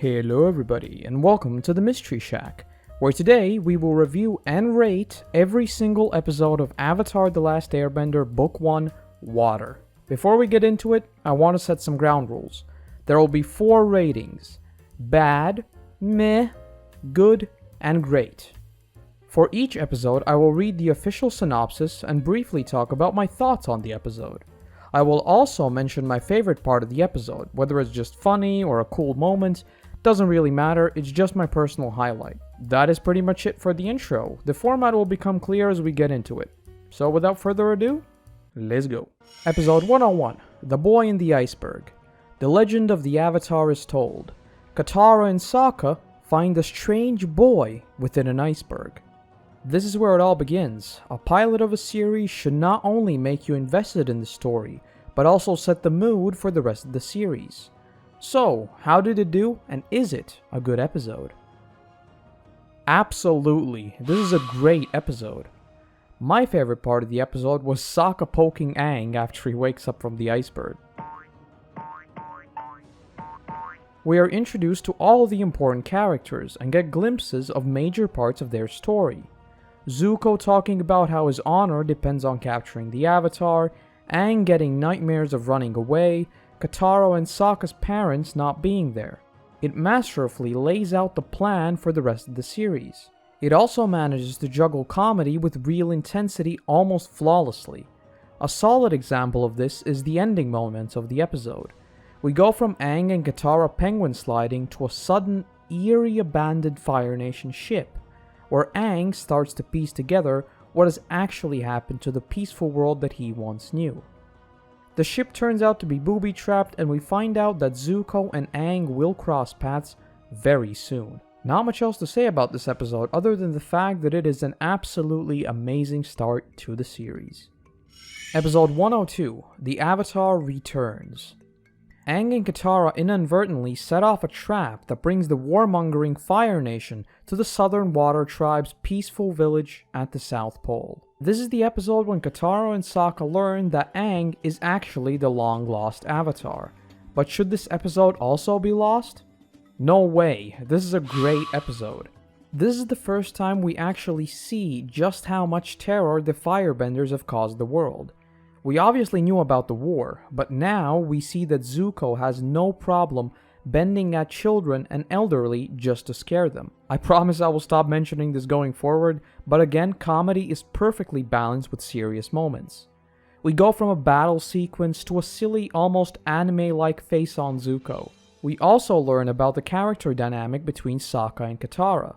Hello everybody, and welcome to the Mystery Shack, where today we will review and rate every single episode of Avatar: The Last Airbender Book 1, Water. Before we get into it, I want to set some ground rules. There will be 4 ratings: bad, meh, good, and great. For each episode, I will read the official synopsis and briefly talk about my thoughts on the episode. I will also mention my favorite part of the episode, whether it's just funny or a cool moment. Doesn't really matter, it's just my personal highlight. That is pretty much it for the intro. The format will become clear as we get into it. So without further ado, let's go. Episode 101, The Boy in the Iceberg. The legend of the Avatar is told. Katara and Sokka find a strange boy within an iceberg. This is where it all begins. A pilot of a series should not only make you invested in the story, but also set the mood for the rest of the series. So, how did it do, and is it a good episode? Absolutely, this is a great episode. My favorite part of the episode was Sokka poking Aang after he wakes up from the iceberg. We are introduced to all the important characters and get glimpses of major parts of their story. Zuko talking about how his honor depends on capturing the Avatar, Aang getting nightmares of running away, Katara and Sokka's parents not being there. It masterfully lays out the plan for the rest of the series. It also manages to juggle comedy with real intensity almost flawlessly. A solid example of this is the ending moments of the episode. We go from Aang and Katara penguin sliding to a sudden, eerie abandoned Fire Nation ship, where Aang starts to piece together what has actually happened to the peaceful world that he once knew. The ship turns out to be booby-trapped, and we find out that Zuko and Aang will cross paths very soon. Not much else to say about this episode other than the fact that it is an absolutely amazing start to the series. Episode 102, The Avatar Returns. Aang and Katara inadvertently set off a trap that brings the warmongering Fire Nation to the Southern Water Tribe's peaceful village at the South Pole. This is the episode when Katara and Sokka learn that Aang is actually the long-lost Avatar. But should this episode also be lost? No way, this is a great episode. This is the first time we actually see just how much terror the Firebenders have caused the world. We obviously knew about the war, but now we see that Zuko has no problem bending at children and elderly just to scare them. I promise I will stop mentioning this going forward, but again, comedy is perfectly balanced with serious moments. We go from a battle sequence to a silly, almost anime-like face on Zuko. We also learn about the character dynamic between Sokka and Katara.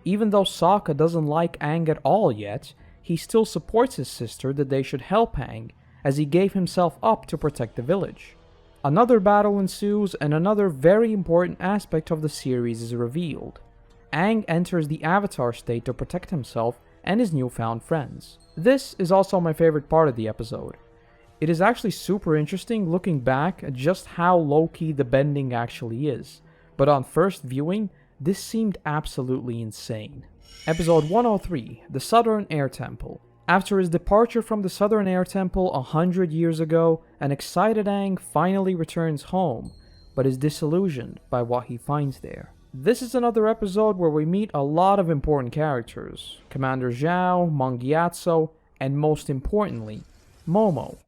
Even though Sokka doesn't like Aang at all yet, he still supports his sister that they should help Aang, as he gave himself up to protect the village. Another battle ensues, and another very important aspect of the series is revealed. Aang enters the Avatar state to protect himself and his newfound friends. This is also my favorite part of the episode. It is actually super interesting looking back at just how low-key the bending actually is, but on first viewing, this seemed absolutely insane. Episode 103, The Southern Air Temple. After his departure from the Southern Air Temple 100 years ago, an excited Aang finally returns home, but is disillusioned by what he finds there. This is another episode where we meet a lot of important characters: Commander Zhao, Mong Gyatso, and most importantly, Momo.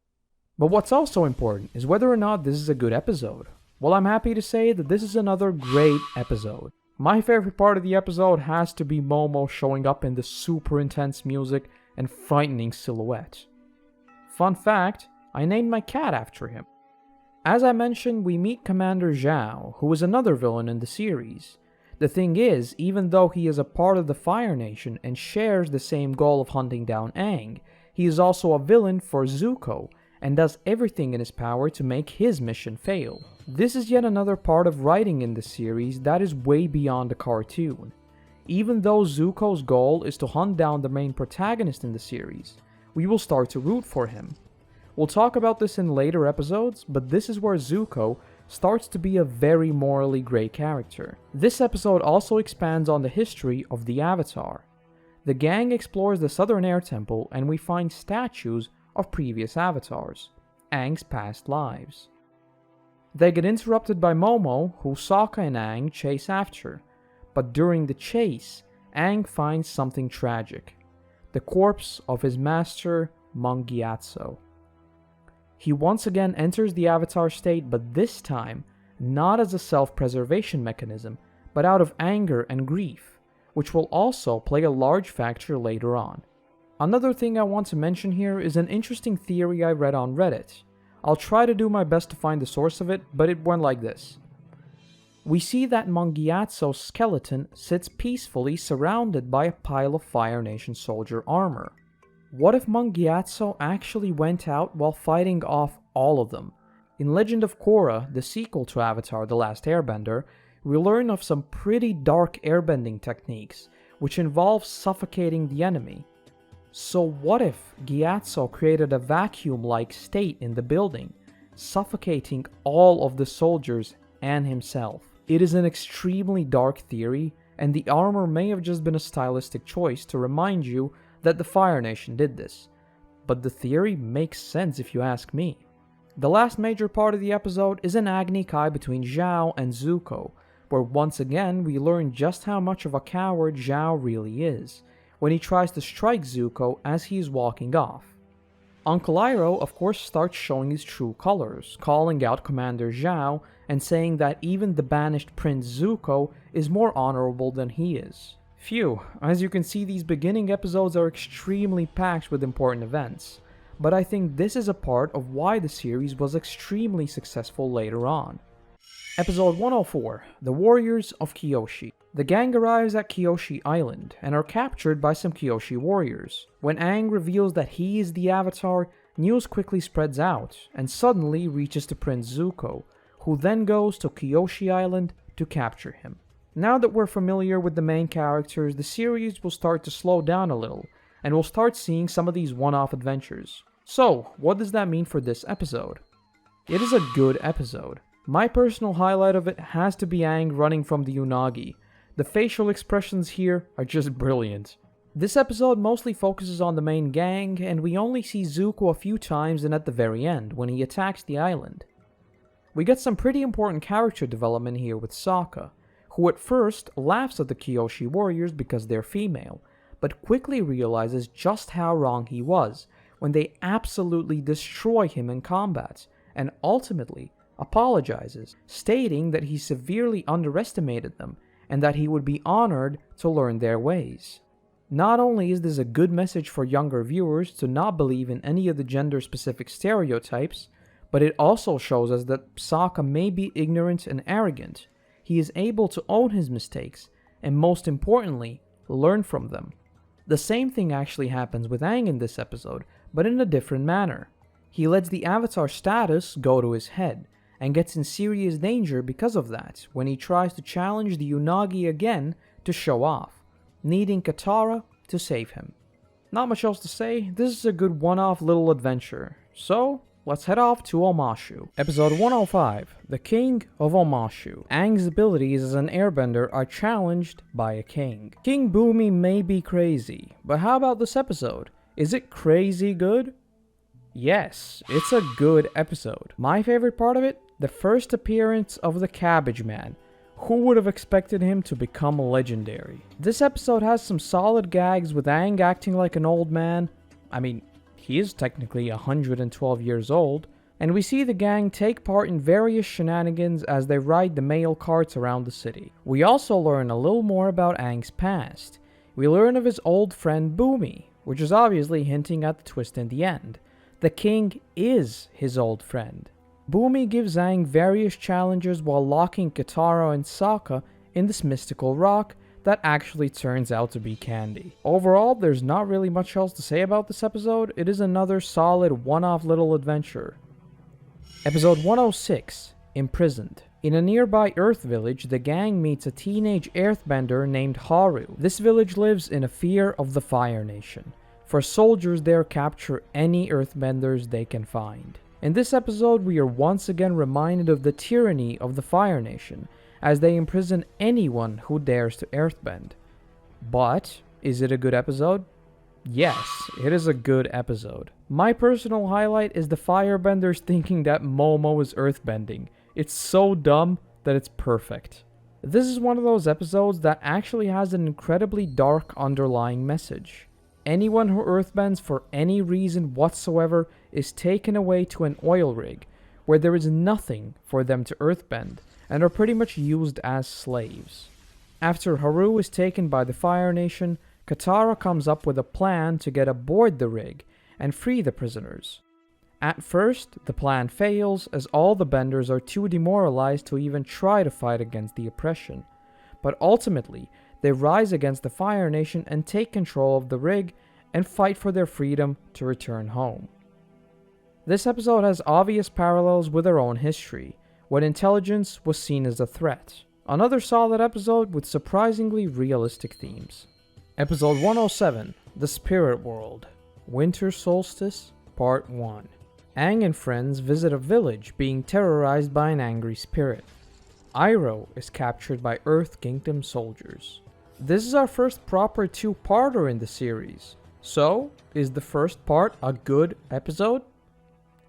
But what's also important is whether or not this is a good episode. Well, I'm happy to say that this is another great episode. My favorite part of the episode has to be Momo showing up in the super intense music and frightening silhouette. Fun fact, I named my cat after him. As I mentioned, we meet Commander Zhao, who is another villain in the series. The thing is, even though he is a part of the Fire Nation and shares the same goal of hunting down Aang, he is also a villain for Zuko and does everything in his power to make his mission fail. This is yet another part of writing in the series that is way beyond the cartoon. Even though Zuko's goal is to hunt down the main protagonist in the series, we will start to root for him. We'll talk about this in later episodes, but this is where Zuko starts to be a very morally grey character. This episode also expands on the history of the Avatar. The gang explores the Southern Air Temple and we find statues of previous avatars, Aang's past lives. They get interrupted by Momo, who Sokka and Aang chase after. But during the chase, Aang finds something tragic. The corpse of his master, Mangyatso. He once again enters the Avatar state, but this time, not as a self-preservation mechanism, but out of anger and grief, which will also play a large factor later on. Another thing I want to mention here is an interesting theory I read on Reddit. I'll try to do my best to find the source of it, but it went like this. We see that Mangyatso's skeleton sits peacefully surrounded by a pile of Fire Nation soldier armor. What if Mangyatso actually went out while fighting off all of them? In Legend of Korra, the sequel to Avatar: The Last Airbender, we learn of some pretty dark airbending techniques, which involve suffocating the enemy. So what if Gyatso created a vacuum-like state in the building, suffocating all of the soldiers and himself? It is an extremely dark theory, and the armor may have just been a stylistic choice to remind you that the Fire Nation did this. But the theory makes sense if you ask me. The last major part of the episode is an Agni Kai between Zhao and Zuko, where once again we learn just how much of a coward Zhao really is, when he tries to strike Zuko as he is walking off. Uncle Iroh of course starts showing his true colors, calling out Commander Zhao and saying that even the banished Prince Zuko is more honorable than he is. Phew, as you can see, these beginning episodes are extremely packed with important events, but I think this is a part of why the series was extremely successful later on. Episode 104, The Warriors of Kyoshi. The gang arrives at Kyoshi Island and are captured by some Kyoshi warriors. When Aang reveals that he is the Avatar, news quickly spreads out and suddenly reaches to Prince Zuko, who then goes to Kyoshi Island to capture him. Now that we're familiar with the main characters, the series will start to slow down a little, and we'll start seeing some of these one-off adventures. So, what does that mean for this episode? It is a good episode. My personal highlight of it has to be Aang running from the Unagi. The facial expressions here are just brilliant. This episode mostly focuses on the main gang, and we only see Zuko a few times and at the very end, when he attacks the island. We get some pretty important character development here with Sokka, who at first laughs at the Kyoshi warriors because they're female, but quickly realizes just how wrong he was when they absolutely destroy him in combat, and ultimately apologizes, stating that he severely underestimated them and that he would be honored to learn their ways. Not only is this a good message for younger viewers to not believe in any of the gender-specific stereotypes, but it also shows us that Sokka may be ignorant and arrogant. He is able to own his mistakes, and most importantly, learn from them. The same thing actually happens with Aang in this episode, but in a different manner. He lets the Avatar status go to his head, and gets in serious danger because of that when he tries to challenge the Unagi again to show off, needing Katara to save him. Not much else to say, this is a good one-off little adventure, so let's head off to Omashu. Episode 105, The King of Omashu. Aang's abilities as an airbender are challenged by a king. King Bumi may be crazy, but how about this episode? Is it crazy good? Yes, it's a good episode. My favorite part of it? The first appearance of the Cabbage Man. Who would have expected him to become legendary? This episode has some solid gags with Aang acting like an old man. I mean, he is technically 112 years old. And we see the gang take part in various shenanigans as they ride the mail carts around the city. We also learn a little more about Aang's past. We learn of his old friend Bumi, which is obviously hinting at the twist in the end. The king is his old friend. Bumi gives Aang various challenges while locking Katara and Sokka in this mystical rock that actually turns out to be candy. Overall, there's not really much else to say about this episode. It is another solid one-off little adventure. Episode 106, Imprisoned. In a nearby Earth village, the gang meets a teenage earthbender named Haru. This village lives in a fear of the Fire Nation, for soldiers there capture any earthbenders they can find. In this episode, we are once again reminded of the tyranny of the Fire Nation, as they imprison anyone who dares to earthbend. But, is it a good episode? Yes, it is a good episode. My personal highlight is the firebenders thinking that Momo is earthbending. It's so dumb that it's perfect. This is one of those episodes that actually has an incredibly dark underlying message. Anyone who earthbends for any reason whatsoever is taken away to an oil rig, where there is nothing for them to earthbend, and are pretty much used as slaves. After Haru is taken by the Fire Nation, Katara comes up with a plan to get aboard the rig and free the prisoners. At first, the plan fails as all the benders are too demoralized to even try to fight against the oppression. But ultimately, they rise against the Fire Nation and take control of the rig and fight for their freedom to return home. This episode has obvious parallels with our own history, when intelligence was seen as a threat. Another solid episode with surprisingly realistic themes. Episode 107, The Spirit World, Winter Solstice, Part 1. Aang and friends visit a village being terrorized by an angry spirit. Iroh is captured by Earth Kingdom soldiers. This is our first proper two-parter in the series. So, is the first part a good episode?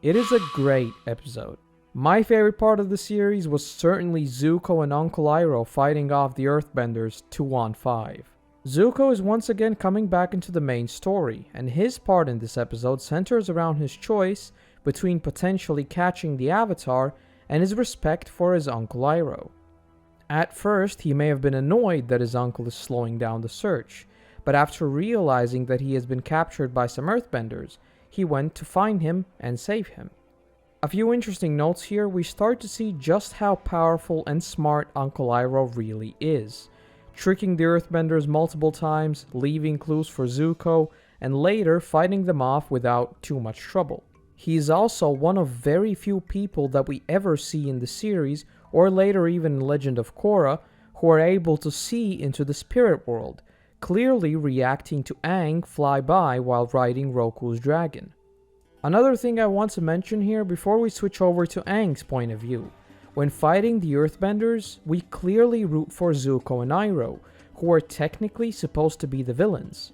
It is a great episode. My favorite part of the series was certainly Zuko and Uncle Iroh fighting off the Earthbenders 2-on-5. Zuko is once again coming back into the main story, and his part in this episode centers around his choice between potentially catching the Avatar and his respect for his Uncle Iroh. At first, he may have been annoyed that his uncle is slowing down the search, but after realizing that he has been captured by some Earthbenders, he went to find him and save him. A few interesting notes here. We start to see just how powerful and smart Uncle Iroh really is, tricking the Earthbenders multiple times, leaving clues for Zuko, and later fighting them off without too much trouble. He is also one of very few people that we ever see in the series, or later even in Legend of Korra, who are able to see into the spirit world, clearly reacting to Aang fly by while riding Roku's dragon. Another thing I want to mention here before we switch over to Aang's point of view. When fighting the Earthbenders, we clearly root for Zuko and Iroh, who are technically supposed to be the villains.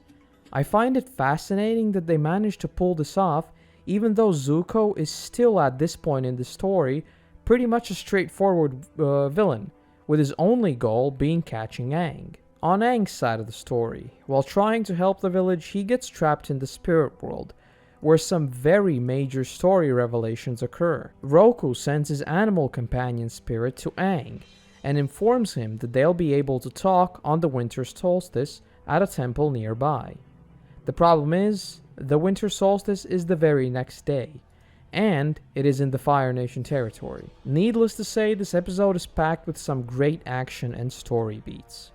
I find it fascinating that they managed to pull this off, even though Zuko is still at this point in the story pretty much a straightforward villain, with his only goal being catching Aang. On Aang's side of the story, while trying to help the village, he gets trapped in the spirit world, where some very major story revelations occur. Roku sends his animal companion spirit to Aang, and informs him that they'll be able to talk on the winter solstice at a temple nearby. The problem is, the winter solstice is the very next day, and it is in the Fire Nation territory. Needless to say, this episode is packed with some great action and story beats.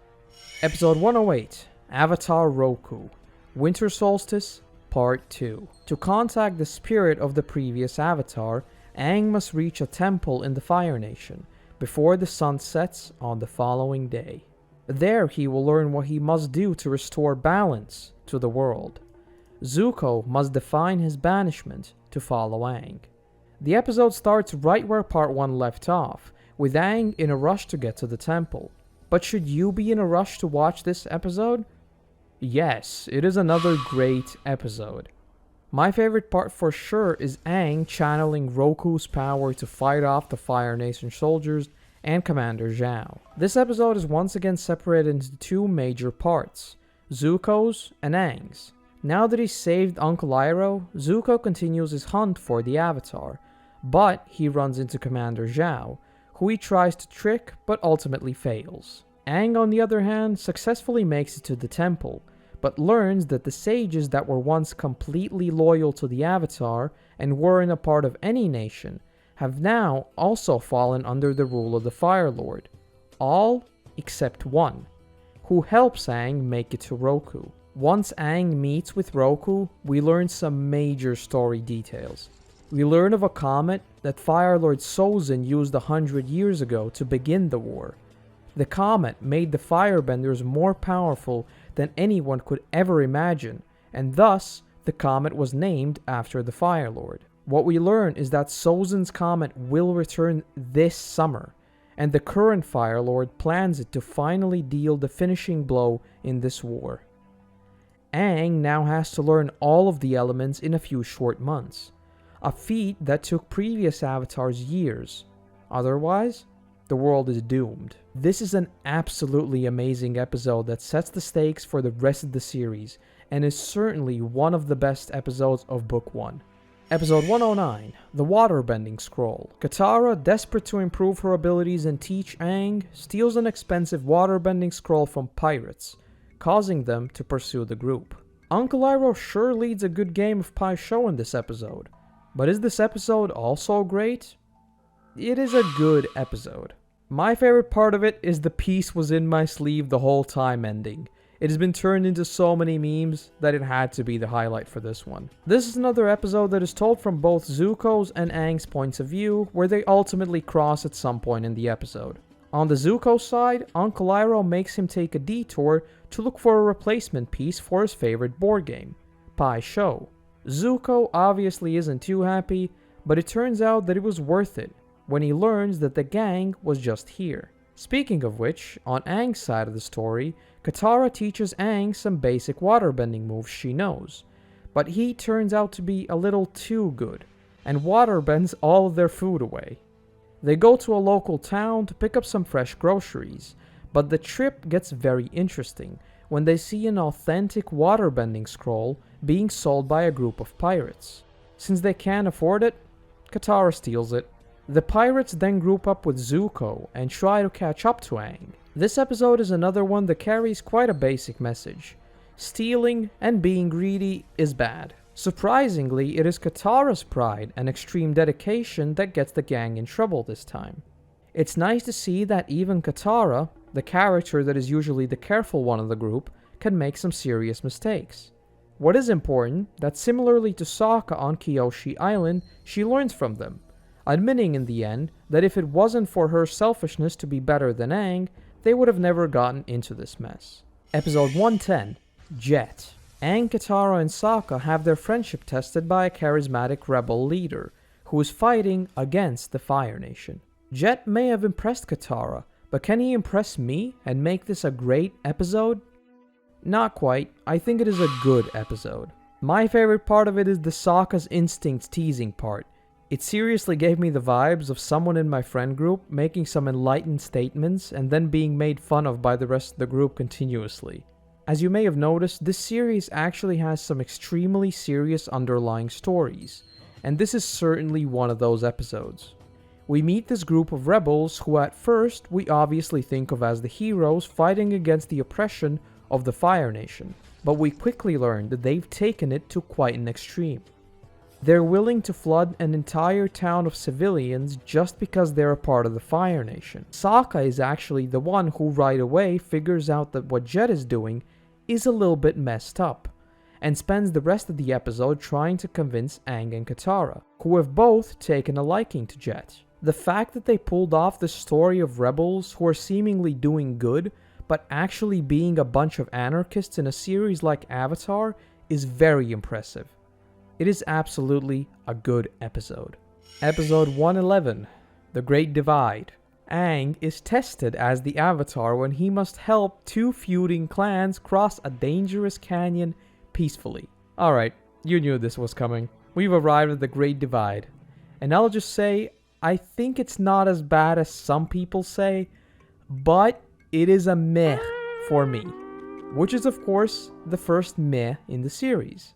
Episode 108, Avatar Roku, Winter Solstice, Part 2. To contact the spirit of the previous Avatar, Aang must reach a temple in the Fire Nation before the sun sets on the following day. There he will learn what he must do to restore balance to the world. Zuko must define his banishment to follow Aang. The episode starts right where Part 1 left off, with Aang in a rush to get to the temple. But should you be in a rush to watch this episode? Yes, it is another great episode. My favorite part for sure is Aang channeling Roku's power to fight off the Fire Nation soldiers and Commander Zhao. This episode is once again separated into two major parts, Zuko's and Aang's. Now that he's saved Uncle Iroh, Zuko continues his hunt for the Avatar, but he runs into Commander Zhao, who he tries to trick but ultimately fails. Aang, on the other hand, successfully makes it to the temple, but learns that the sages that were once completely loyal to the Avatar and weren't a part of any nation have now also fallen under the rule of the Fire Lord, all except one, who helps Aang make it to Roku. Once Aang meets with Roku, we learn some major story details. We learn of a comet that Fire Lord Sozin used 100 years ago to begin the war. The comet made the Firebenders more powerful than anyone could ever imagine, and thus the comet was named after the Fire Lord. What we learn is that Sozin's comet will return this summer, and the current Fire Lord plans it to finally deal the finishing blow in this war. Aang now has to learn all of the elements in a few short months, a feat that took previous avatars years. Otherwise, the world is doomed. This is an absolutely amazing episode that sets the stakes for the rest of the series, and is certainly one of the best episodes of Book 1. Episode 109, The Waterbending Scroll. Katara, desperate to improve her abilities and teach Aang, steals an expensive waterbending scroll from pirates, causing them to pursue the group. Uncle Iroh sure leads a good game of Pai Sho in this episode, but is this episode also great? It is a good episode. My favorite part of it is the piece was in my sleeve the whole time ending. It has been turned into so many memes that it had to be the highlight for this one. This is another episode that is told from both Zuko's and Aang's points of view, where they ultimately cross at some point in the episode. On the Zuko side, Uncle Iroh makes him take a detour to look for a replacement piece for his favorite board game, Pai Sho. Zuko obviously isn't too happy, but it turns out that it was worth it when he learns that the gang was just here. Speaking of which, on Aang's side of the story, Katara teaches Aang some basic waterbending moves she knows, but he turns out to be a little too good, and waterbends all of their food away. They go to a local town to pick up some fresh groceries, but the trip gets very interesting when they see an authentic waterbending scroll being sold by a group of pirates. Since they can't afford it, Katara steals it. The pirates then group up with Zuko and try to catch up to Aang. This episode is another one that carries quite a basic message. Stealing and being greedy is bad. Surprisingly, it is Katara's pride and extreme dedication that gets the gang in trouble this time. It's nice to see that even Katara, the character that is usually the careful one of the group, can make some serious mistakes. What is important, that similarly to Sokka on Kyoshi Island, she learns from them, admitting in the end that if it wasn't for her selfishness to be better than Aang, they would have never gotten into this mess. Episode 110, Jet. Aang, Katara, and Sokka have their friendship tested by a charismatic rebel leader, who is fighting against the Fire Nation. Jet may have impressed Katara, but can he impress me and make this a great episode? Not quite. I think it is a good episode. My favorite part of it is the Sokka's instincts teasing part. It seriously gave me the vibes of someone in my friend group making some enlightened statements and then being made fun of by the rest of the group continuously. As you may have noticed, this series actually has some extremely serious underlying stories, and this is certainly one of those episodes. We meet this group of rebels who at first we obviously think of as the heroes fighting against the oppression of the Fire Nation, but we quickly learn that they've taken it to quite an extreme. They're willing to flood an entire town of civilians just because they're a part of the Fire Nation. Sokka is actually the one who right away figures out that what Jet is doing is a little bit messed up, and spends the rest of the episode trying to convince Aang and Katara, who have both taken a liking to Jet. The fact that they pulled off the story of rebels who are seemingly doing good, but actually being a bunch of anarchists in a series like Avatar is very impressive. It is absolutely a good episode. Episode 111, The Great Divide. Aang is tested as the Avatar when he must help two feuding clans cross a dangerous canyon peacefully. Alright, you knew this was coming. We've arrived at the Great Divide. And I'll just say, I think it's not as bad as some people say, but it is a meh for me. Which is of course the first meh in the series.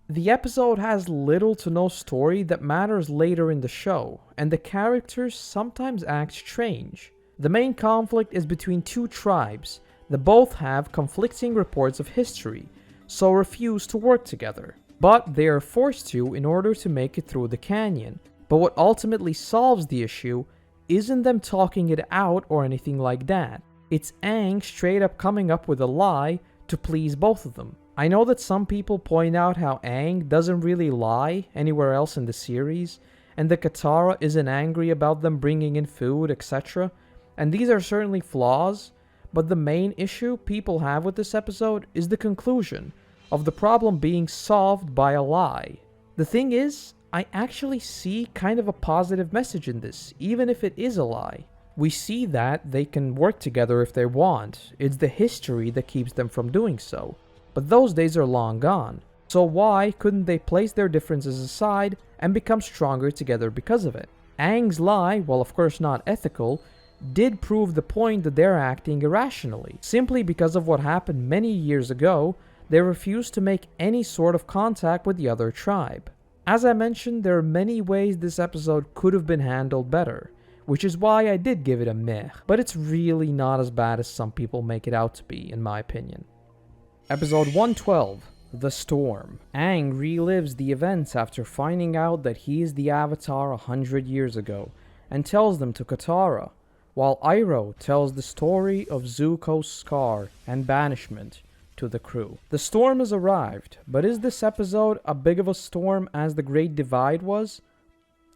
The episode has little to no story that matters later in the show, and the characters sometimes act strange. The main conflict is between two tribes that both have conflicting reports of history, so refuse to work together. But they are forced to in order to make it through the canyon. But what ultimately solves the issue isn't them talking it out or anything like that. It's Aang straight up coming up with a lie to please both of them. I know that some people point out how Aang doesn't really lie anywhere else in the series, and that Katara isn't angry about them bringing in food, etc. And these are certainly flaws, but the main issue people have with this episode is the conclusion of the problem being solved by a lie. The thing is, I actually see kind of a positive message in this, even if it is a lie. We see that they can work together if they want. It's the history that keeps them from doing so. But those days are long gone. So why couldn't they place their differences aside and become stronger together because of it? Aang's lie, while of course not ethical, did prove the point that they're acting irrationally. Simply because of what happened many years ago, they refused to make any sort of contact with the other tribe. As I mentioned, there are many ways this episode could have been handled better, which is why I did give it a meh, but it's really not as bad as some people make it out to be, in my opinion. Episode 112, The Storm. Aang relives the events after finding out that he is the Avatar 100 years ago, and tells them to Katara, while Iroh tells the story of Zuko's scar and banishment to the crew. The storm has arrived, but is this episode a big of a storm as the Great Divide was?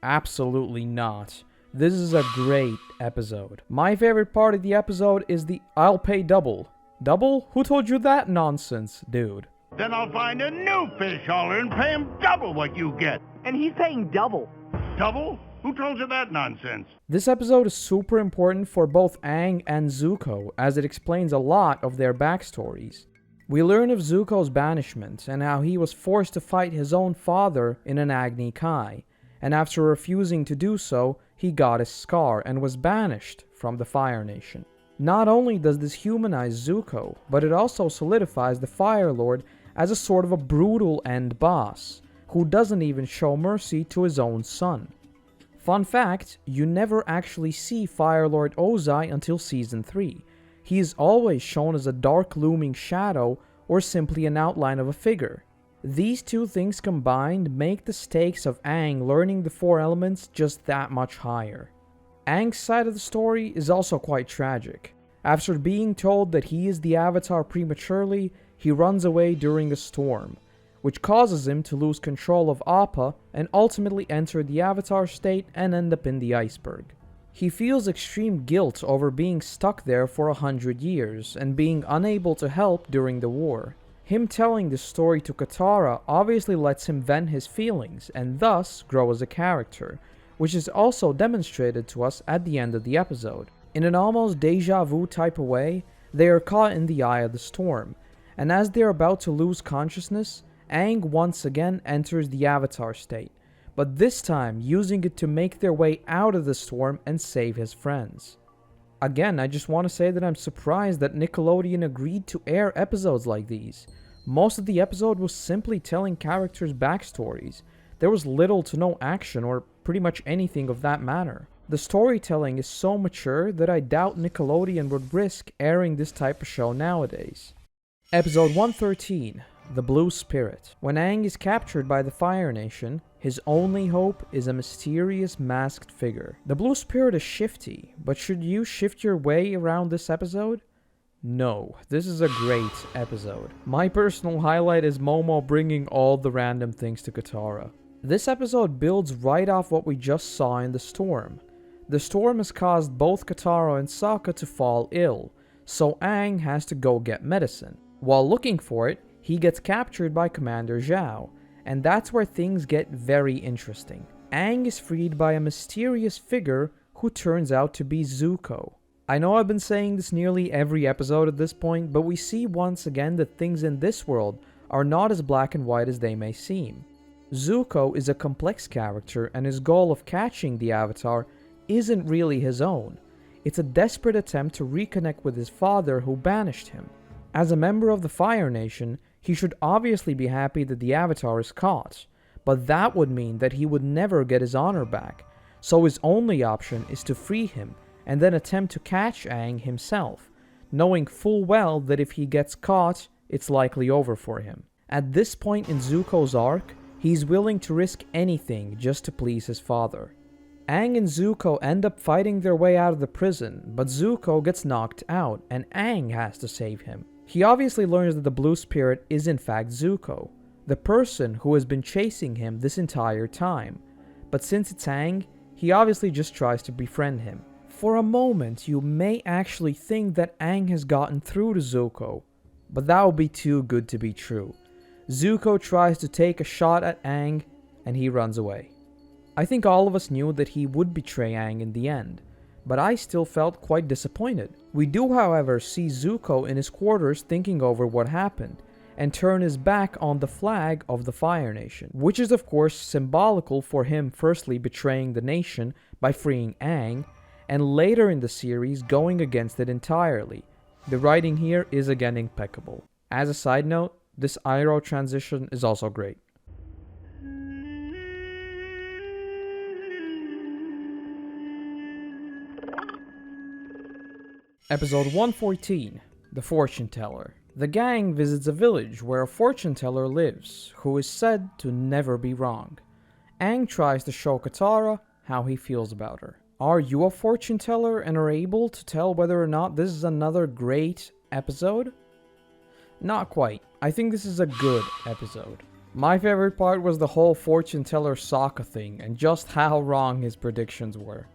Absolutely not. This is a great episode. My favorite part of the episode is the "I'll pay double." Double? Who told you that nonsense, dude? Then I'll find a new fish hauler and pay him double what you get. And he's paying double. Double? Who told you that nonsense? This episode is super important for both Aang and Zuko, as it explains a lot of their backstories. We learn of Zuko's banishment and how he was forced to fight his own father in an Agni Kai, and after refusing to do so, he got his scar and was banished from the Fire Nation. Not only does this humanize Zuko, but it also solidifies the Fire Lord as a sort of a brutal end boss, who doesn't even show mercy to his own son. Fun fact, you never actually see Fire Lord Ozai until Season 3. He is always shown as a dark looming shadow or simply an outline of a figure. These two things combined make the stakes of Aang learning the four elements just that much higher. Aang's side of the story is also quite tragic. After being told that he is the Avatar prematurely, he runs away during a storm, which causes him to lose control of Appa and ultimately enter the Avatar state and end up in the Iceberg. He feels extreme guilt over being stuck there for 100 years and being unable to help during the war. Him telling this story to Katara obviously lets him vent his feelings and thus grow as a character, which is also demonstrated to us at the end of the episode. In an almost deja vu type of way, they are caught in the eye of the storm, and as they are about to lose consciousness, Aang once again enters the Avatar state, but this time using it to make their way out of the storm and save his friends. Again, I just want to say that I'm surprised that Nickelodeon agreed to air episodes like these. Most of the episode was simply telling characters' backstories. There was little to no action or pretty much anything of that matter. The storytelling is so mature that I doubt Nickelodeon would risk airing this type of show nowadays. Episode 113, The Blue Spirit. When Aang is captured by the Fire Nation, his only hope is a mysterious masked figure. The Blue Spirit is shifty, but should you shift your way around this episode? No, this is a great episode. My personal highlight is Momo bringing all the random things to Katara. This episode builds right off what we just saw in the storm. The storm has caused both Katara and Sokka to fall ill, so Aang has to go get medicine. While looking for it, he gets captured by Commander Zhao, and that's where things get very interesting. Aang is freed by a mysterious figure who turns out to be Zuko. I know I've been saying this nearly every episode at this point, but we see once again that things in this world are not as black and white as they may seem. Zuko is a complex character, and his goal of catching the Avatar isn't really his own. It's a desperate attempt to reconnect with his father who banished him. As a member of the Fire Nation, he should obviously be happy that the Avatar is caught, but that would mean that he would never get his honor back, so his only option is to free him and then attempt to catch Aang himself, knowing full well that if he gets caught, it's likely over for him. At this point in Zuko's arc, he's willing to risk anything just to please his father. Aang and Zuko end up fighting their way out of the prison, but Zuko gets knocked out and Aang has to save him. He obviously learns that the Blue Spirit is in fact Zuko, the person who has been chasing him this entire time. But since it's Aang, he obviously just tries to befriend him. For a moment, you may actually think that Aang has gotten through to Zuko, but that would be too good to be true. Zuko tries to take a shot at Aang, and he runs away. I think all of us knew that he would betray Aang in the end, but I still felt quite disappointed. We do, however, see Zuko in his quarters thinking over what happened, and turn his back on the flag of the Fire Nation, which is of course symbolical for him firstly betraying the nation by freeing Aang, and later in the series going against it entirely. The writing here is again impeccable. As a side note, this Iroh transition is also great. Episode 114, The Fortuneteller. The gang visits a village where a fortune teller lives, who is said to never be wrong. Aang tries to show Katara how he feels about her. Are you a fortune teller and are able to tell whether or not this is another great episode? Not quite. I think this is a good episode. My favorite part was the whole fortune teller Sokka thing and just how wrong his predictions were.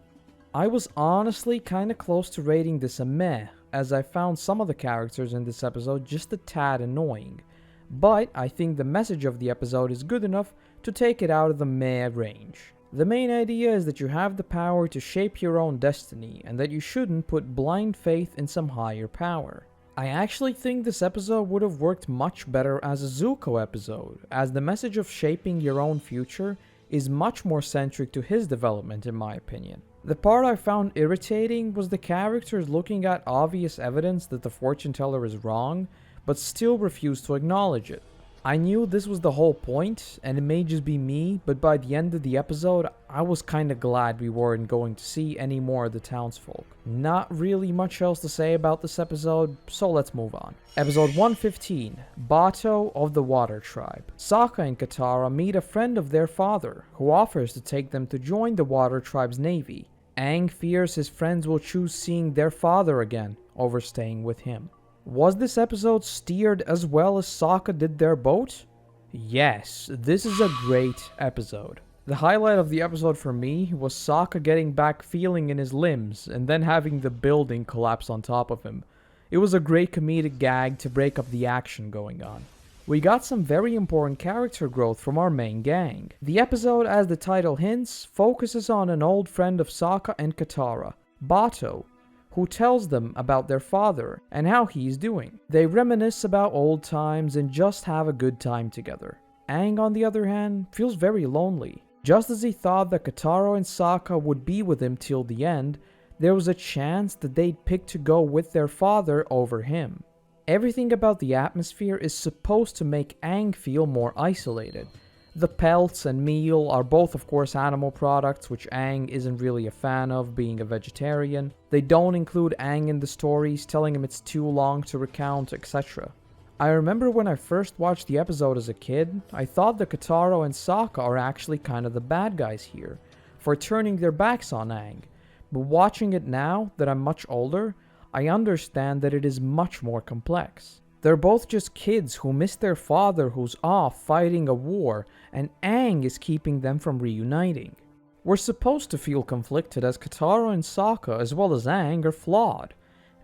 I was honestly kinda close to rating this a meh, as I found some of the characters in this episode just a tad annoying, but I think the message of the episode is good enough to take it out of the meh range. The main idea is that you have the power to shape your own destiny, and that you shouldn't put blind faith in some higher power. I actually think this episode would have worked much better as a Zuko episode, as the message of shaping your own future is much more centric to his development in my opinion. The part I found irritating was the characters looking at obvious evidence that the fortune teller is wrong, but still refuse to acknowledge it. I knew this was the whole point, and it may just be me, but by the end of the episode, I was kinda glad we weren't going to see any more of the townsfolk. Not really much else to say about this episode, so let's move on. Episode 115, Bato of the Water Tribe. Sokka and Katara meet a friend of their father, who offers to take them to join the Water Tribe's navy. Aang fears his friends will choose seeing their father again over staying with him. Was this episode steered as well as Sokka did their boat? Yes, this is a great episode. The highlight of the episode for me was Sokka getting back feeling in his limbs and then having the building collapse on top of him. It was a great comedic gag to break up the action going on. We got some very important character growth from our main gang. The episode, as the title hints, focuses on an old friend of Sokka and Katara, Bato, who tells them about their father and how he's doing. They reminisce about old times and just have a good time together. Aang, on the other hand, feels very lonely. Just as he thought that Katara and Sokka would be with him till the end, there was a chance that they'd pick to go with their father over him. Everything about the atmosphere is supposed to make Aang feel more isolated. The pelts and meal are both of course animal products, which Aang isn't really a fan of, being a vegetarian. They don't include Aang in the stories, telling him it's too long to recount, etc. I remember when I first watched the episode as a kid, I thought that Katara and Sokka are actually kind of the bad guys here, for turning their backs on Aang. But watching it now that I'm much older, I understand that it is much more complex. They're both just kids who miss their father who's off fighting a war, and Aang is keeping them from reuniting. We're supposed to feel conflicted as Katara and Sokka as well as Aang are flawed.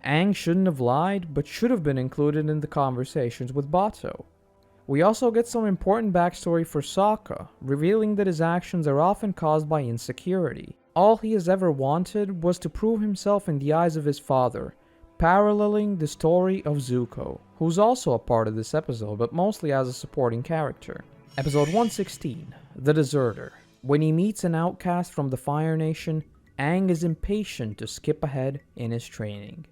Aang shouldn't have lied, but should have been included in the conversations with Bato. We also get some important backstory for Sokka, revealing that his actions are often caused by insecurity. All he has ever wanted was to prove himself in the eyes of his father, paralleling the story of Zuko, who's also a part of this episode, but mostly as a supporting character. Episode 116, The Deserter. When he meets an outcast from the Fire Nation, Aang is impatient to skip ahead in his training.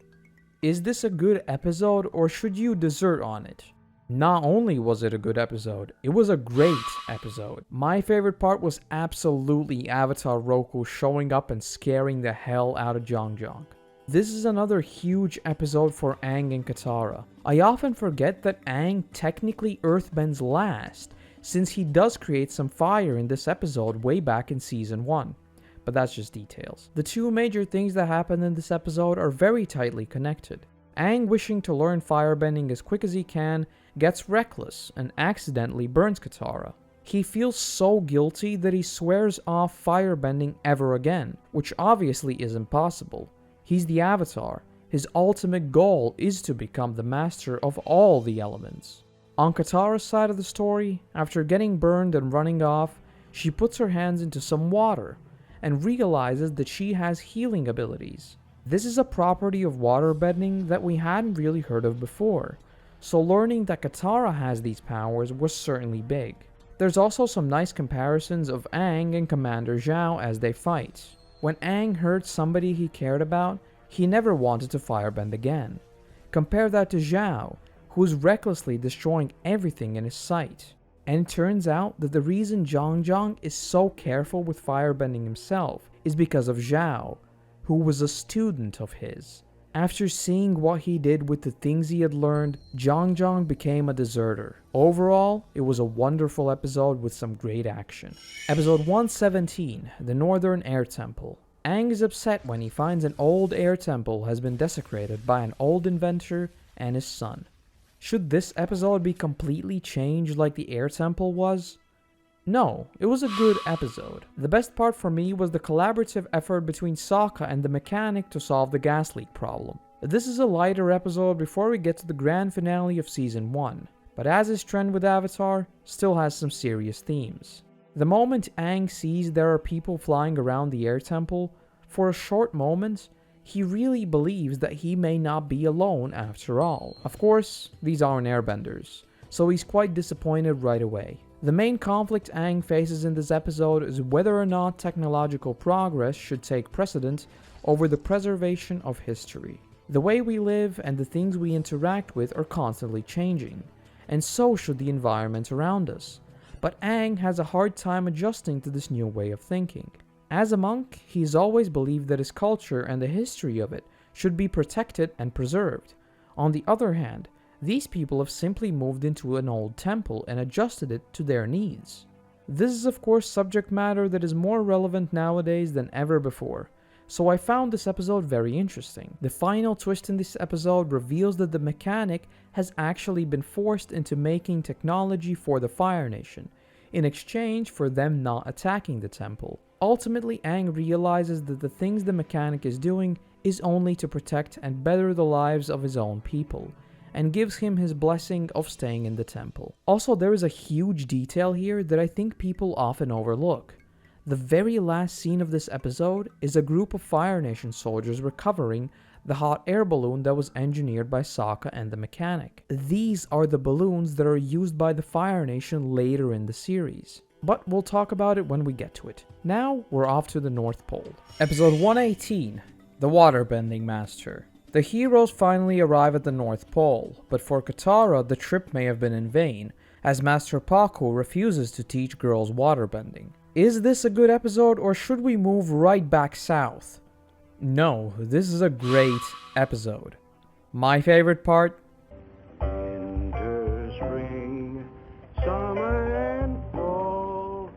Is this a good episode, or should you desert on it? Not only was it a good episode, it was a great episode. My favorite part was absolutely Avatar Roku showing up and scaring the hell out of Jongjong. This is another huge episode for Aang and Katara. I often forget that Aang technically earthbends last, since he does create some fire in this episode way back in season 1. But that's just details. The two major things that happen in this episode are very tightly connected. Aang, wishing to learn firebending as quick as he can, gets reckless and accidentally burns Katara. He feels so guilty that he swears off firebending ever again, which obviously is impossible. He's the Avatar. His ultimate goal is to become the master of all the elements. On Katara's side of the story, after getting burned and running off, she puts her hands into some water and realizes that she has healing abilities. This is a property of waterbending that we hadn't really heard of before. so learning that Katara has these powers was certainly big. There's also some nice comparisons of Aang and Commander Zhao as they fight. When Aang hurt somebody he cared about, he never wanted to firebend again. Compare that to Zhao, who's recklessly destroying everything in his sight. And it turns out that the reason Zhang Zhang is so careful with firebending himself is because of Zhao, who was a student of his. After seeing what he did with the things he had learned, Zhang Zhang became a deserter. Overall, it was a wonderful episode with some great action. Episode 117, The Northern Air Temple. Aang is upset when he finds an old air temple has been desecrated by an old inventor and his son. Should this episode be completely changed like the air temple was? No, it was a good episode. The best part for me was the collaborative effort between Sokka and the mechanic to solve the gas leak problem. This is a lighter episode before we get to the grand finale of Season 1, but as is trend with Avatar, still has some serious themes. The moment Aang sees there are people flying around the air temple, for a short moment, he really believes that he may not be alone after all. Of course, these aren't airbenders, so he's quite disappointed right away. The main conflict Aang faces in this episode is whether or not technological progress should take precedent over the preservation of history. The way we live and the things we interact with are constantly changing, and so should the environment around us. But Aang has a hard time adjusting to this new way of thinking. As a monk, he's always believed that his culture and the history of it should be protected and preserved. On the other hand, these people have simply moved into an old temple and adjusted it to their needs. This is of course subject matter that is more relevant nowadays than ever before, so I found this episode very interesting. The final twist in this episode reveals that the mechanic has actually been forced into making technology for the Fire Nation, in exchange for them not attacking the temple. Ultimately, Aang realizes that the things the mechanic is doing is only to protect and better the lives of his own people, and gives him his blessing of staying in the temple. Also, there is a huge detail here that I think people often overlook. The very last scene of this episode is a group of Fire Nation soldiers recovering the hot air balloon that was engineered by Sokka and the mechanic. These are the balloons that are used by the Fire Nation later in the series, but we'll talk about it when we get to it. Now, we're off to the North Pole. Episode 118, The Waterbending Master. The heroes finally arrive at the North Pole, but for Katara the trip may have been in vain, as Master Paku refuses to teach girls waterbending. Is this a good episode, or should we move right back south? No, this is a great episode. My favorite part? Winter, spring, summer and fall.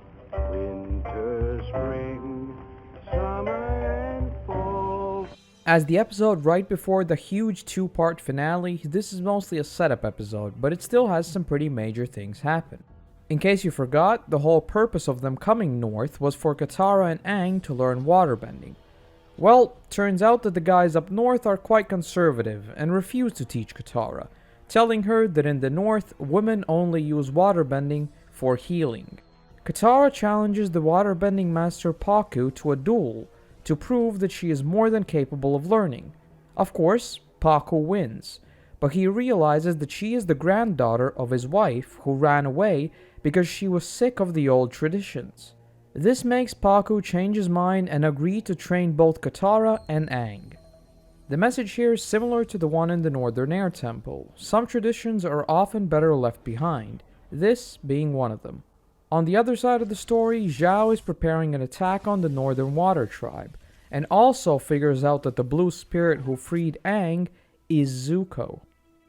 Winter, spring, summer and fall. As the episode right before the huge two-part finale, this is mostly a setup episode, but it still has some pretty major things happen. In case you forgot, the whole purpose of them coming north was for Katara and Aang to learn waterbending. Well, turns out that the guys up north are quite conservative and refuse to teach Katara, telling her that in the north, women only use waterbending for healing. Katara challenges the Waterbending Master Paku to a duel to prove that she is more than capable of learning. Of course, Paku wins, but he realizes that she is the granddaughter of his wife who ran away because she was sick of the old traditions. This makes Paku change his mind and agree to train both Katara and Aang. The message here is similar to the one in the Northern Air Temple. Some traditions are often better left behind, this being one of them. On the other side of the story, Zhao is preparing an attack on the Northern Water Tribe, and also figures out that the blue spirit who freed Aang is Zuko.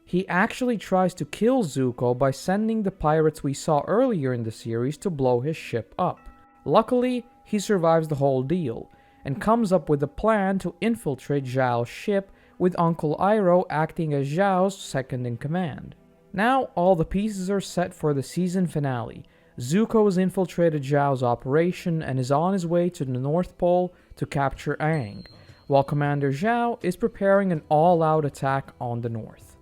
He actually tries to kill Zuko by sending the pirates we saw earlier in the series to blow his ship up. Luckily, he survives the whole deal, and comes up with a plan to infiltrate Zhao's ship, with Uncle Iroh acting as Zhao's second in command. Now, all the pieces are set for the season finale. Zuko has infiltrated Zhao's operation and is on his way to the North Pole to capture Aang, while Commander Zhao is preparing an all-out attack on the North.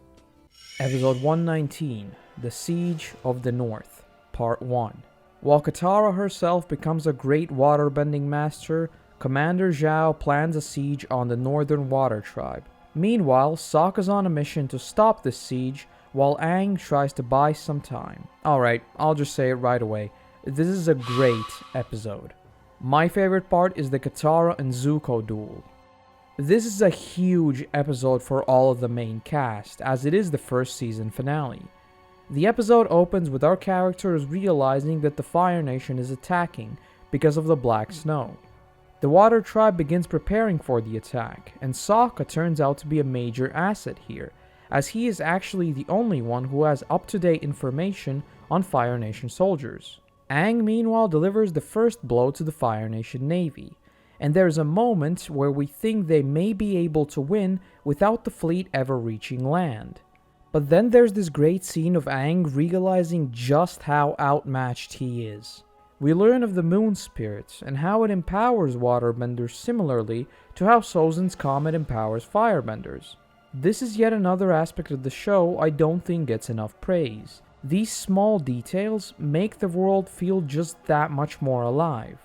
Episode 119, The Siege of the North, Part 1. While Katara herself becomes a great waterbending master, Commander Zhao plans a siege on the Northern Water Tribe. Meanwhile, Sokka's on a mission to stop this siege while Aang tries to buy some time. Alright, I'll just say it right away. This is a great episode. My favorite part is the Katara and Zuko duel. This is a huge episode for all of the main cast, as it is the first season finale. The episode opens with our characters realizing that the Fire Nation is attacking because of the black snow. The Water Tribe begins preparing for the attack, and Sokka turns out to be a major asset here, as he is actually the only one who has up-to-date information on Fire Nation soldiers. Aang meanwhile delivers the first blow to the Fire Nation Navy, and there's a moment where we think they may be able to win without the fleet ever reaching land. But then there's this great scene of Aang realizing just how outmatched he is. We learn of the Moon Spirit and how it empowers waterbenders similarly to how Sozin's Comet empowers firebenders. This is yet another aspect of the show I don't think gets enough praise. These small details make the world feel just that much more alive.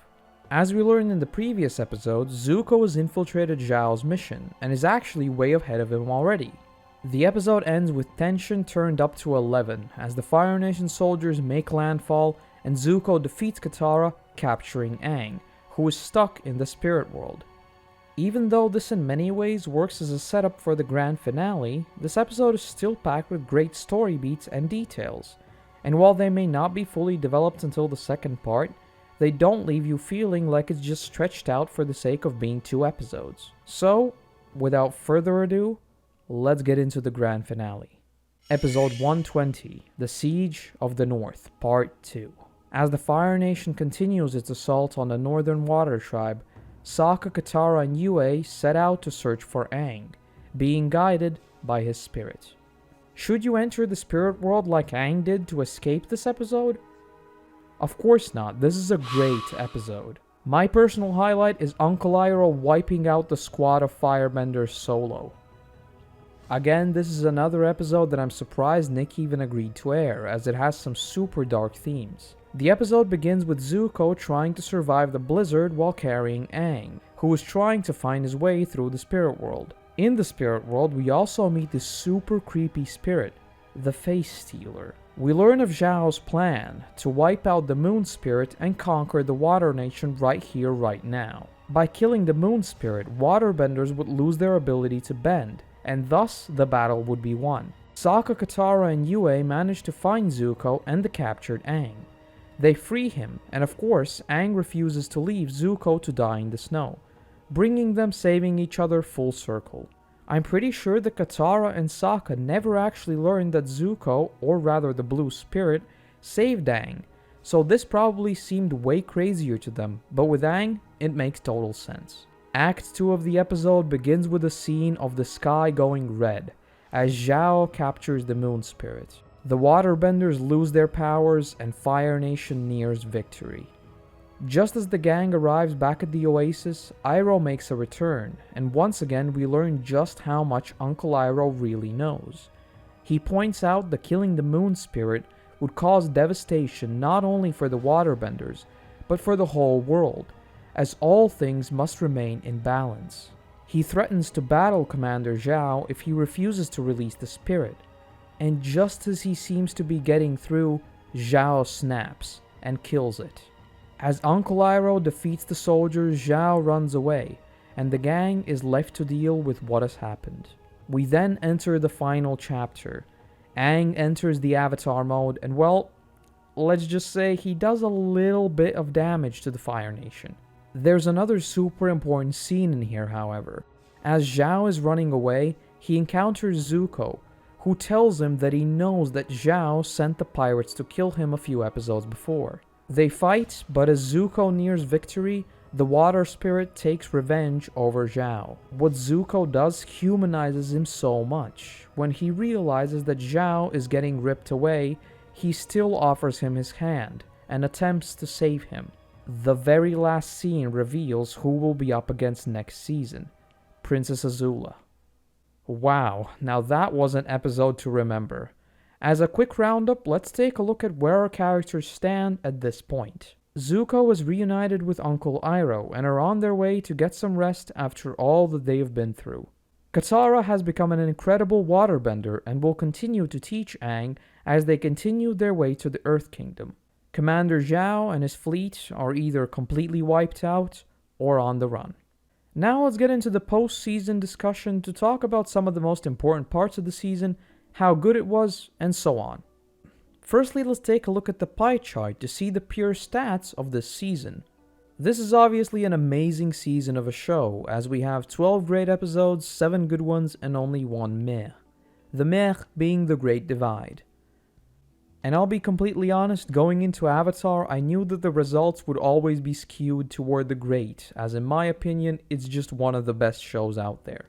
As we learned in the previous episode, Zuko has infiltrated Zhao's mission and is actually way ahead of him already. The episode ends with tension turned up to 11 as the Fire Nation soldiers make landfall and Zuko defeats Katara, capturing Aang, who is stuck in the spirit world. Even though this in many ways works as a setup for the grand finale, this episode is still packed with great story beats and details, and while they may not be fully developed until the second part, they don't leave you feeling like it's just stretched out for the sake of being 2 episodes. So, without further ado, let's get into the grand finale. Episode 120, The Siege of the North, Part 2. As the Fire Nation continues its assault on the Northern Water Tribe, Sokka, Katara, and Yue set out to search for Aang, being guided by his spirit. Should you enter the spirit world like Aang did to escape this episode? Of course not, this is a great episode. My personal highlight is Uncle Iroh wiping out the squad of firebenders solo. Again, this is another episode that I'm surprised Nick even agreed to air, as it has some super dark themes. The episode begins with Zuko trying to survive the blizzard while carrying Aang, who is trying to find his way through the spirit world. In the spirit world, we also meet this super creepy spirit, the Face Stealer. We learn of Zhao's plan to wipe out the Moon Spirit and conquer the Water Nation right here, right now. By killing the Moon Spirit, waterbenders would lose their ability to bend, and thus the battle would be won. Sokka, Katara, and Yue manage to find Zuko and the captured Aang. They free him, and of course, Aang refuses to leave Zuko to die in the snow, bringing them saving each other full circle. I'm pretty sure that Katara and Sokka never actually learned that Zuko, or rather the Blue Spirit, saved Aang, so this probably seemed way crazier to them, but with Aang, it makes total sense. Act 2 of the episode begins with a scene of the sky going red, as Zhao captures the Moon Spirit. The waterbenders lose their powers and Fire Nation nears victory. Just as the gang arrives back at the oasis, Iroh makes a return, and once again we learn just how much Uncle Iroh really knows. He points out that killing the Moon Spirit would cause devastation not only for the waterbenders, but for the whole world, as all things must remain in balance. He threatens to battle Commander Zhao if he refuses to release the spirit. And just as he seems to be getting through, Zhao snaps and kills it. As Uncle Iroh defeats the soldiers, Zhao runs away, and the gang is left to deal with what has happened. We then enter the final chapter. Aang enters the Avatar mode, and well, let's just say he does a little bit of damage to the Fire Nation. There's another super important scene in here, however. As Zhao is running away, he encounters Zuko, who tells him that he knows that Zhao sent the pirates to kill him a few episodes before. They fight, but as Zuko nears victory, the Water Spirit takes revenge over Zhao. What Zuko does humanizes him so much. When he realizes that Zhao is getting ripped away, he still offers him his hand and attempts to save him. The very last scene reveals who will be up against next season, Princess Azula. Wow, now that was an episode to remember. As a quick roundup, let's take a look at where our characters stand at this point. Zuko is reunited with Uncle Iroh and are on their way to get some rest after all that they have been through. Katara has become an incredible waterbender and will continue to teach Aang as they continue their way to the Earth Kingdom. Commander Zhao and his fleet are either completely wiped out or on the run. Now let's get into the post-season discussion to talk about some of the most important parts of the season, how good it was, and so on. Firstly, let's take a look at the pie chart to see the pure stats of this season. This is obviously an amazing season of a show, as we have 12 great episodes, 7 good ones, and only 1 meh. The meh being the Great Divide. And I'll be completely honest, going into Avatar, I knew that the results would always be skewed toward the great, as in my opinion, it's just one of the best shows out there.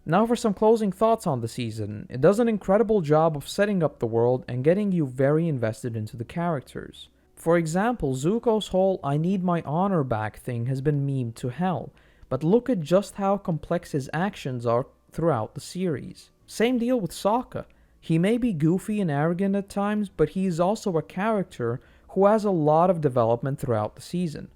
Now for some closing thoughts on the season. It does an incredible job of setting up the world and getting you very invested into the characters. For example, Zuko's whole "I need my honor back" thing has been memed to hell, but look at just how complex his actions are throughout the series. Same deal with Sokka. He may be goofy and arrogant at times, but he is also a character who has a lot of development throughout the season.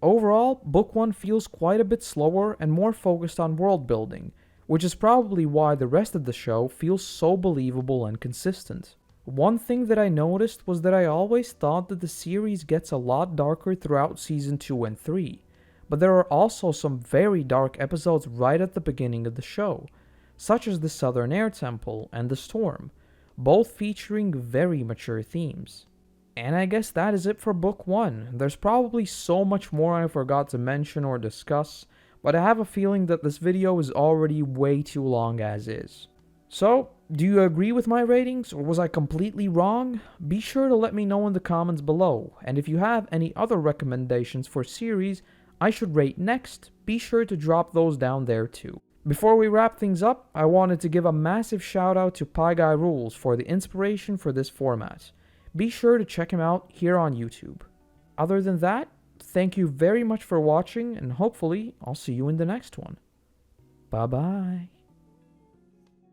Overall, Book 1 feels quite a bit slower and more focused on world building, which is probably why the rest of the show feels so believable and consistent. One thing that I noticed was that I always thought that the series gets a lot darker throughout Season 2 and 3, but there are also some very dark episodes right at the beginning of the show, such as the Southern Air Temple and the Storm, both featuring very mature themes. And I guess that is it for Book 1. There's probably so much more I forgot to mention or discuss, but I have a feeling that this video is already way too long as is. So, do you agree with my ratings, or was I completely wrong? Be sure to let me know in the comments below, and if you have any other recommendations for series I should rate next, be sure to drop those down there too. Before we wrap things up, I wanted to give a massive shout out to Pie Guy Rules for the inspiration for this format. Be sure to check him out here on YouTube. Other than that, thank you very much for watching, and hopefully I'll see you in the next one. Bye bye.